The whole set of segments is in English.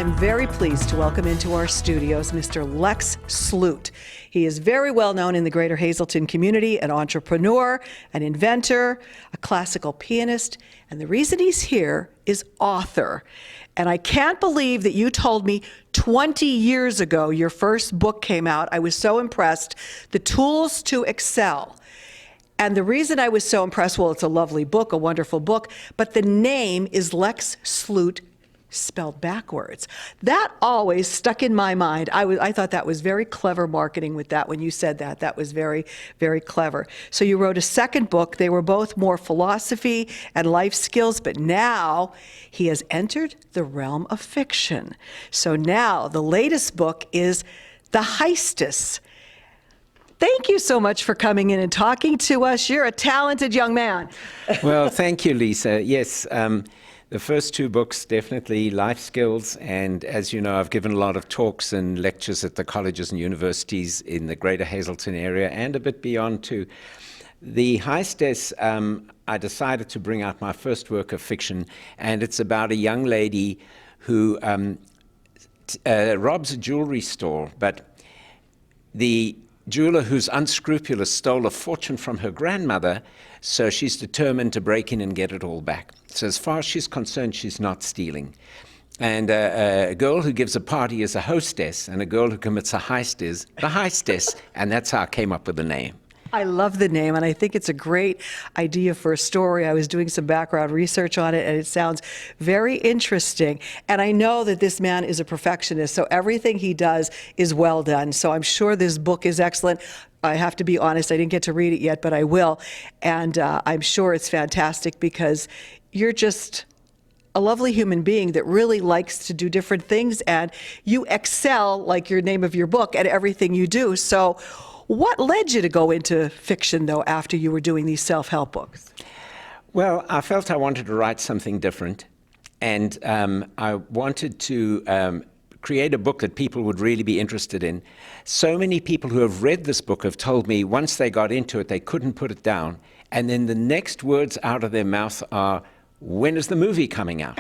I'm very pleased to welcome into our studios Mr. Lex Sloot. He is very well known in the greater Hazleton community, an entrepreneur, an inventor, a classical pianist, and the reason he's here is author. And I can't believe that you told me 20 years ago your first book came out. I was so impressed. The Tools to Excel. And the reason I was so impressed, well, it's a lovely book, a wonderful book, but the name is Lex Sloot spelled backwards. That always stuck in my mind. I thought that was very clever marketing with that when you said that. That was very, very clever. So you wrote a second book. They were both more philosophy and life skills, but now he has entered the realm of fiction. So now the latest book is The Heistess. Thank you so much for coming in and talking to us. You're a talented young man. Well, thank you, Lisa. Yes, the first two books, definitely life skills. And as you know, I've given a lot of talks and lectures at the colleges and universities in the greater Hazleton area and a bit beyond too. The Heistess, I decided to bring out my first work of fiction, and it's about a young lady who robs a jewelry store, but the jeweler who's unscrupulous stole a fortune from her grandmother, so she's determined to break in and get it all back. So as far as she's concerned, she's not stealing. And a girl who gives a party is a hostess, and a girl who commits a heist is the heistess, and that's how I came up with the name. I love the name, and I think it's a great idea for a story. I was doing some background research on it, and it sounds very interesting. And I know that this man is a perfectionist, so everything he does is well done. So I'm sure this book is excellent. I have to be honest, I didn't get to read it yet, but I will. And I'm sure it's fantastic because you're just a lovely human being that really likes to do different things, and you excel, like your name of your book, at everything you do. So what led you to go into fiction, though, after you were doing these self-help books? Well, I felt I wanted to write something different, and I wanted to create a book that people would really be interested in. So many people who have read this book have told me once they got into it, they couldn't put it down. And then the next words out of their mouth are, "When is the movie coming out?"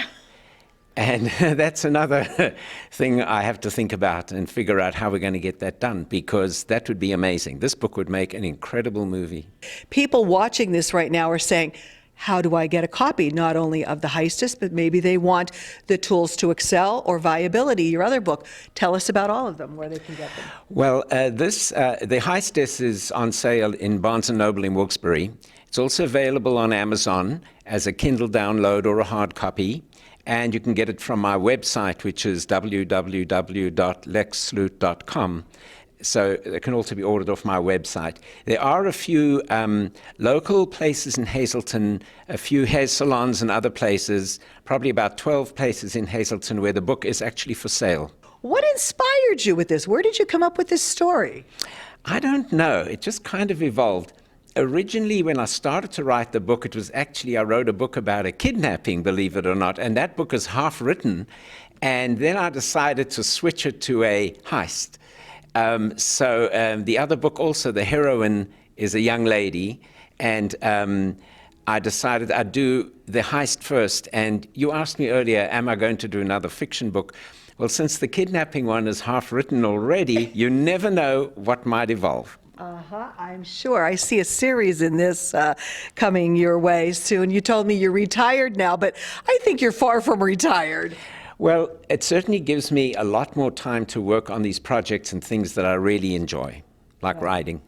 And that's another thing I have to think about and figure out how we're going to get that done, because that would be amazing. This book would make an incredible movie. People watching this right now are saying, how do I get a copy, not only of The Heistess, but maybe they want The Tools to Excel or Viability, your other book. Tell us about all of them, where they can get them. Well, The Heistess is on sale in Barnes & Noble in Wilkes-Barre. It's also available on Amazon as a Kindle download or a hard copy. And you can get it from my website, which is www.lexsloot.com. So it can also be ordered off my website. There are a few local places in Hazleton, a few hair salons and other places, probably about 12 places in Hazleton where the book is actually for sale. What inspired you with this? Where did you come up with this story? I don't know. It just kind of evolved. Originally, when I started to write the book, it was actually, I wrote a book about a kidnapping, believe it or not, and that book is half written. And then I decided to switch it to a heist. The other book also, the heroine is a young lady, and I decided I'd do the heist first. And you asked me earlier, am I going to do another fiction book? Well, since the kidnapping one is half written already, you never know what might evolve. I'm sure. I see a series in this coming your way soon. You told me you're retired now, but I think you're far from retired. Well, it certainly gives me a lot more time to work on these projects and things that I really enjoy, like writing.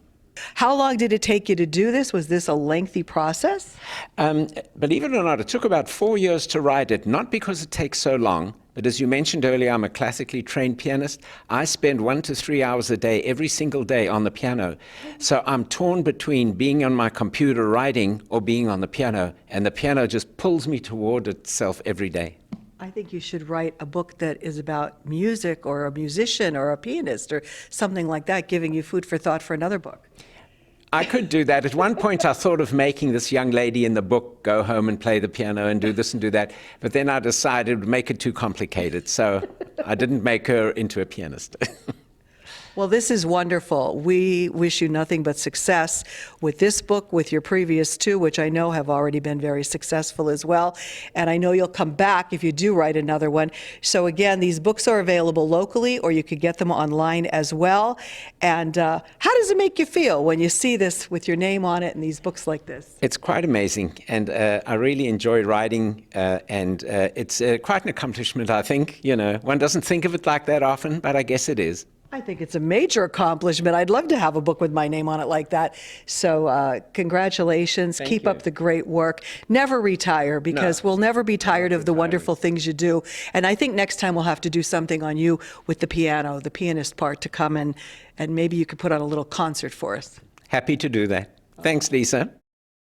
How long did it take you to do this? Was this a lengthy process? Believe it or not, it took about 4 years to write it, not because it takes so long, but as you mentioned earlier, I'm a classically trained pianist. I spend 1 to 3 hours a day, every single day, on the piano. So I'm torn between being on my computer writing or being on the piano, and the piano just pulls me toward itself every day. I think you should write a book that is about music or a musician or a pianist or something like that, giving you food for thought for another book. I could do that. At one point, I thought of making this young lady in the book go home and play the piano and do this and do that. But then I decided it would make it too complicated. So I didn't make her into a pianist. Well, this is wonderful. We wish you nothing but success with this book, with your previous two, which I know have already been very successful as well. And I know you'll come back if you do write another one. So again, these books are available locally, or you could get them online as well. And how does it make you feel when you see this with your name on it and these books like this? It's quite amazing, and I really enjoy writing, and it's quite an accomplishment, I think. You know, one doesn't think of it like that often, but I guess it is. I think it's a major accomplishment. I'd love to have a book with my name on it like that. So congratulations. Thank Keep you. up the great work. Never retire, because No. we'll never be tired of the retiring. wonderful things you do. And I think next time we'll have to do something on you with the piano, the pianist part, to come and maybe you could put on a little concert for us. Happy to do that. Thanks, Lisa.